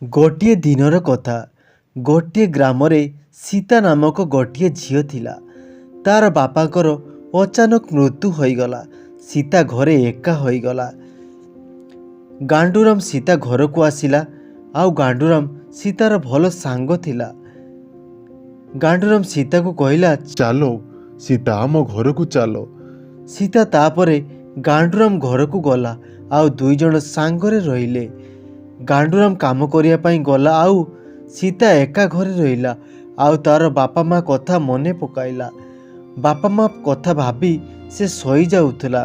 ଗୋଟିଏ ଦିନର କଥା। ଗୋଟିଏ ଗ୍ରାମରେ ସୀତା ନାମକ ଗୋଟିଏ ଝିଅ ଥିଲା। ତାର ବାପାଙ୍କର ଅଚାନକ ମୃତ୍ୟୁ ହୋଇଗଲା। ସୀତା ଘରେ ଏକା ହୋଇଗଲା। ଗାଣ୍ଡୁରାମ ସୀତା ଘରକୁ ଆସିଲା। ଆଉ ଗାଣ୍ଡୁରାମ ସୀତାର ଭଲ ସାଙ୍ଗ ଥିଲା। ଗାଣ୍ଡୁରାମ ସୀତାକୁ କହିଲା, ଚାଲ ସୀତା ଆମ ଘରକୁ ଚାଲ। ସୀତା ତାପରେ ଗାଣ୍ଡୁରାମ ଘରକୁ ଗଲା ଆଉ ଦୁଇଜଣ ସାଙ୍ଗରେ ରହିଲେ। ଗାଣ୍ଡୁରାମ କାମ କରିବା ପାଇଁ ଗଲା ଆଉ ସୀତା ଏକା ଘରେ ରହିଲା ଆଉ ତାର ବାପା ମା କଥା ମନେ ପକାଇଲା। ବାପା ମା କଥା ଭାବି ସେ ଶୋଇଯାଉଥିଲା।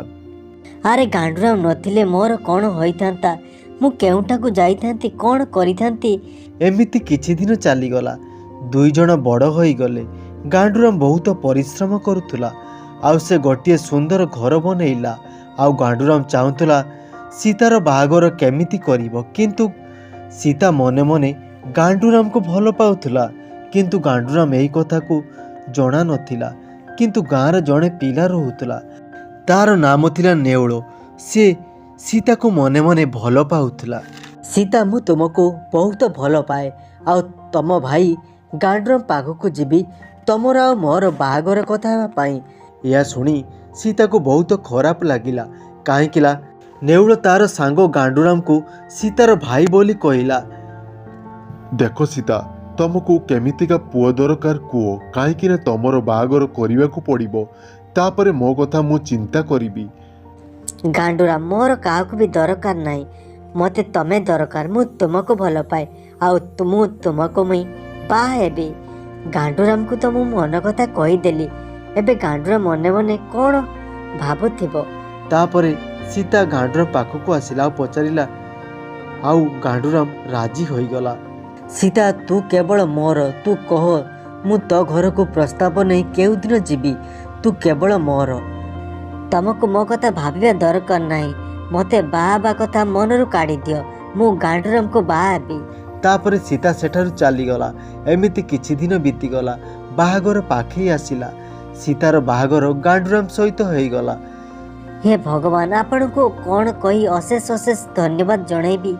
ଆରେ ଗାଣ୍ଡୁରାମ ନଥିଲେ ମୋର କ'ଣ ହୋଇଥାନ୍ତା? ମୁଁ କେଉଁଠାକୁ ଯାଇଥାନ୍ତି, କ'ଣ କରିଥାନ୍ତି? ଏମିତି କିଛି ଦିନ ଚାଲିଗଲା। ଦୁଇଜଣ ବଡ଼ ହୋଇଗଲେ। ଗାଣ୍ଡୁରାମ ବହୁତ ପରିଶ୍ରମ କରୁଥିଲା ଆଉ ସେ ଗୋଟିଏ ସୁନ୍ଦର ଘର ବନେଇଲା। ଆଉ ଗାଣ୍ଡୁରାମ ଚାହୁଁଥିଲା ସୀତାର ବାହାଘର କେମିତି କରିବ। କିନ୍ତୁ ସୀତା ମନେ ମନେ ଗାଣ୍ଡୁରାମକୁ ଭଲ ପାଉଥିଲା। କିନ୍ତୁ ଗାଣ୍ଡୁରାମ ଏହି କଥାକୁ ଜଣା ନଥିଲା। କିନ୍ତୁ ଗାଁରେ ଜଣେ ପିଲା ରହୁଥିଲା। ତାର ନାମ ଥିଲା ନେଉଳ। ସେ ସୀତାକୁ ମନେ ମନେ ଭଲ ପାଉଥିଲା। ସୀତା, ମୁଁ ତୁମକୁ ବହୁତ ଭଲ ପାଏ ଆଉ ତମ ଭାଇ ଗାଣ୍ଡୁରାମ ପାଖକୁ ଯିବି ତମର ଆଉ ମୋର ବାହାଘର କଥା ହେବା ପାଇଁ। ଏହା ଶୁଣି ସୀତାକୁ ବହୁତ ଖରାପ ଲାଗିଲା। କାହିଁକି ନା ନେଉଳ ତାର ସାଙ୍ଗ ଗାଣ୍ଡୁରାମକୁ ସୀତାର ଭାଇ ବୋଲି କହିଲା। ଦେଖ ସୀତା, ତମକୁ କେମିତିକା ପୁଅ ଦରକାର କୁହ, କାହିଁକି ନା ତମର ବାହାଘର କରିବାକୁ ପଡ଼ିବ। ତାପରେ ମୋ କଥା ମୁଁ ଚିନ୍ତା କରିବି। ଗାଣ୍ଡୁରାମ, ମୋର କାହାକୁ ବି ଦରକାର ନାହିଁ। ମୋତେ ତମେ ଦରକାର। ମୁଁ ତୁମକୁ ଭଲ ପାଏ ଆଉ ମୁଁ ତୁମକୁ ବାହା ହେବି। ଗାଣ୍ଡୁରାମକୁ ତ ମୁଁ ମନ କଥା କହିଦେଲି। ଏବେ ଗାଣ୍ଡୁରାମ ମନେ ମନେ କ'ଣ ଭାବୁଥିବ। ତାପରେ ସୀତା ଗାଣ୍ଡୁରାମ ପାଖକୁ ଆସିଲା ଆଉ ପଚାରିଲା ଆଉ ଗାଣ୍ଡୁରାମ ରାଜି ହୋଇଗଲା। ସୀତା, ତୁ କେବଳ ମୋର। ତୁ କହ, ମୁଁ ତୋ ଘରକୁ ପ୍ରସ୍ତାବ ନେଇ କେଉଁଦିନ ଯିବି। ତୁ କେବଳ ମୋର। ତମକୁ ମୋ କଥା ଭାବିବା ଦରକାର ନାହିଁ। ମୋତେ ବାହା ହେବା କଥା ମନରୁ କାଢ଼ିଦିଅ। ମୁଁ ଗାଣ୍ଡୁରାମକୁ ବାହା ହେବି। ତାପରେ ସୀତା ସେଠାରୁ ଚାଲିଗଲା। ଏମିତି କିଛି ଦିନ ବିତିଗଲା। ବାହାଘର ପାଖେଇ ଆସିଲା। ସୀତାର ବାହାଘର ଗାଣ୍ଡୁରାମ ସହିତ ହୋଇଗଲା। ହେ ଭଗବାନ, ଆପଣଙ୍କୁ କ'ଣ କହି ଅଶେଷ ଅଶେଷ ଧନ୍ୟବାଦ ଜଣାଇବି।